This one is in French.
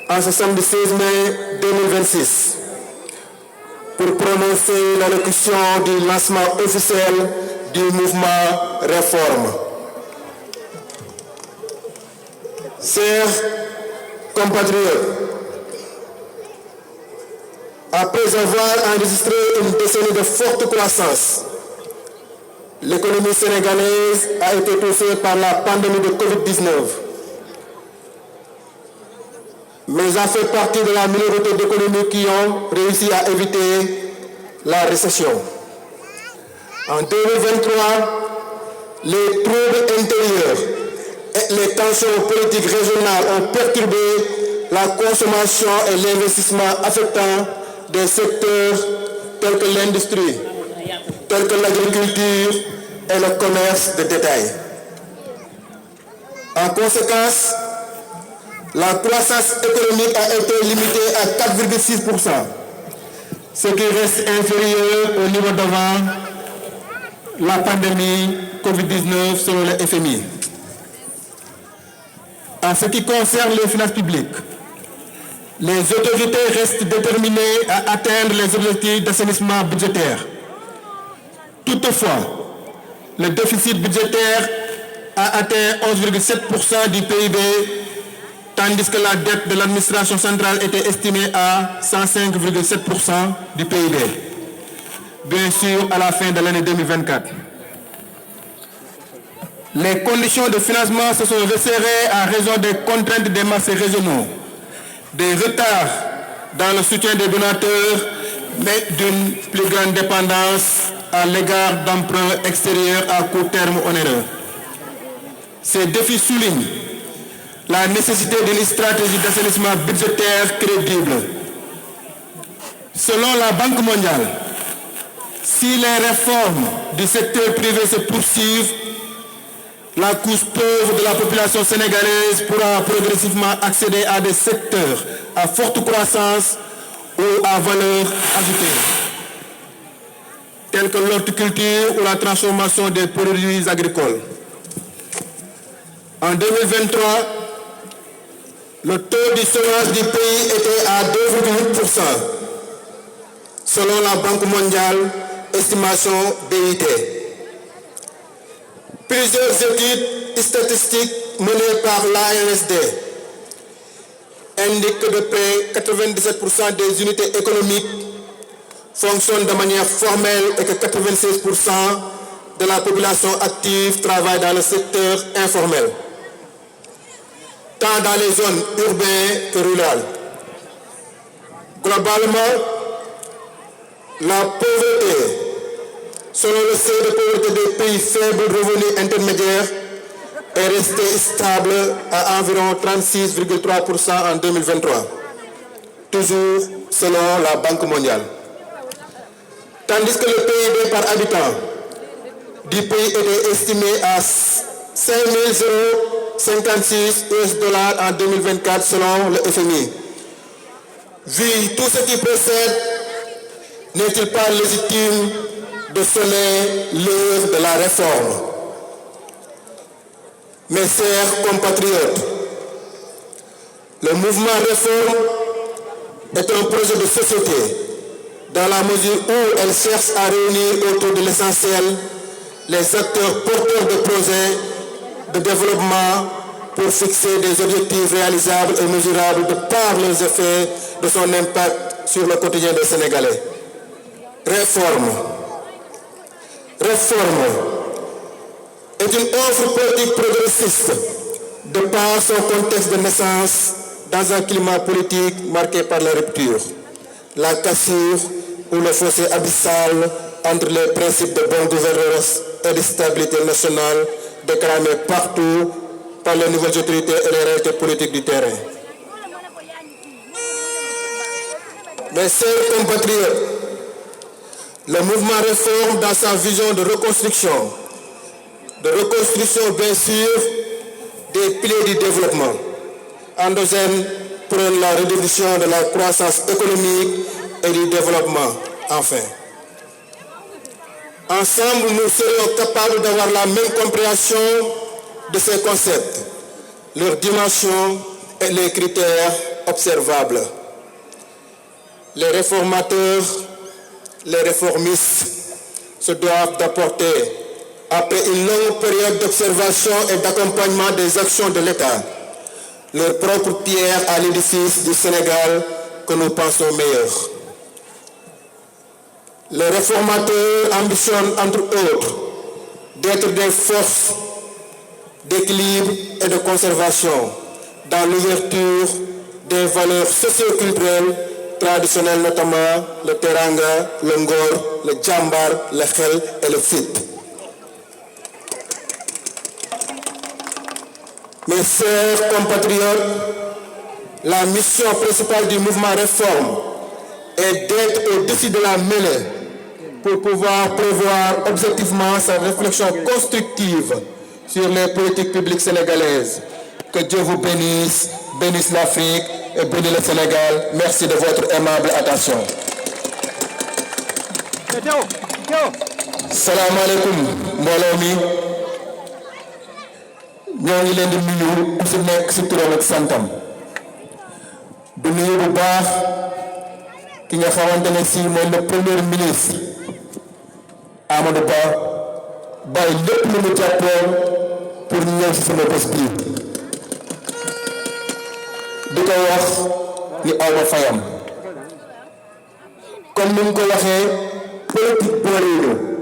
en ce samedi 16 mai 2026 pour prononcer l'allocution du lancement officiel du mouvement Réforme. Chers compatriotes, après avoir enregistré une décennie de forte croissance, l'économie sénégalaise a été touchée par la pandémie de Covid-19, mais a fait partie de la minorité d'économies qui ont réussi à éviter la récession. En 2023, les troubles intérieurs et les tensions politiques régionales ont perturbé la consommation et l'investissement affectant des secteurs tels que l'industrie, tels que l'agriculture et le commerce de détail. En conséquence, la croissance économique a été limitée à 4,6%, ce qui reste inférieur au niveau d'avant la pandémie Covid-19 selon le FMI. En ce qui concerne les finances publiques, les autorités restent déterminées à atteindre les objectifs d'assainissement budgétaire. Toutefois, le déficit budgétaire a atteint 11,7% du PIB, tandis que la dette de l'administration centrale était estimée à 105,7% du PIB, bien sûr à la fin de l'année 2024. Les conditions de financement se sont resserrées à raison des contraintes des marchés régionaux, des retards dans le soutien des donateurs, mais d'une plus grande dépendance à l'égard d'emprunts extérieurs à court terme onéreux. Ces défis soulignent la nécessité d'une stratégie d'assainissement budgétaire crédible. Selon la Banque mondiale, si les réformes du secteur privé se poursuivent, la couche pauvre de la population sénégalaise pourra progressivement accéder à des secteurs à forte croissance ou à valeur ajoutée, tels que l'horticulture ou la transformation des produits agricoles. En 2023, le taux du chômage du pays était à 2,8%, selon la Banque mondiale, estimation BIT. Plusieurs études statistiques menées par l'ANSD indiquent que de près 97% des unités économiques fonctionnent de manière formelle et que 96% de la population active travaille dans le secteur informel, tant dans les zones urbaines que rurales. Globalement, la pauvreté, selon le seuil de pauvreté des pays faibles revenus intermédiaires, est restée stable à environ 36,3% en 2023, toujours selon la Banque mondiale. Tandis que le PIB par habitant du pays était estimé à 5 056 US$ en 2024 selon le FMI. Vu tout ce qui précède, n'est-il pas légitime de sonner l'heure de la réforme? Mes chers compatriotes, le mouvement Réforme est un projet de société dans la mesure où elle cherche à réunir autour de l'essentiel les acteurs porteurs de projets de développement pour fixer des objectifs réalisables et mesurables de par les effets de son impact sur le quotidien des Sénégalais. Réforme est une offre politique progressiste de par son contexte de naissance dans un climat politique marqué par la rupture, la cassure ou le fossé abyssal entre les principes de bonne gouvernance et de stabilité nationale déclamés partout par les nouvelles autorités et les réalités politiques du terrain. Mes chers compatriotes, le mouvement Réforme, dans sa vision de reconstruction bien sûr, des piliers du développement endogène prône la réduction de la croissance économique et du développement, enfin. Ensemble, nous serions capables d'avoir la même compréhension de ces concepts, leurs dimensions et les critères observable. Les réformateurs, les réformistes se doivent d'apporter, après une longue période d'observation et d'accompagnement des actions de l'État, leur propre pierre à l'édifice du Sénégal que nous pensons meilleur. Les réformateurs ambitionnent, entre autres, d'être des forces d'équilibre et de conservation dans l'ouverture des valeurs socio-culturelles traditionnelles, notamment le teranga, le ngor, le djambar, le khel et le fit. Mes chers compatriotes, la mission principale du mouvement Réforme est d'être au-dessus de la mêlée pour pouvoir prévoir objectivement sa réflexion constructive sur les politiques publiques sénégalaises. Que Dieu vous bénisse, bénisse l'Afrique et bénisse le Sénégal. Merci de votre aimable attention. Salam alaikum, mbooloo mi ñoo ngi leen di nuyu ku si nekk si turam ak santam du nuyu bu baax ki nga xamante ne si mooy le premier ministre Amadou Ba bàyyi lépp lu mu jàppoon pour ñëw si sama bés bii di ko wax ni aw ma fayam comme ni mu ko waxee politique boole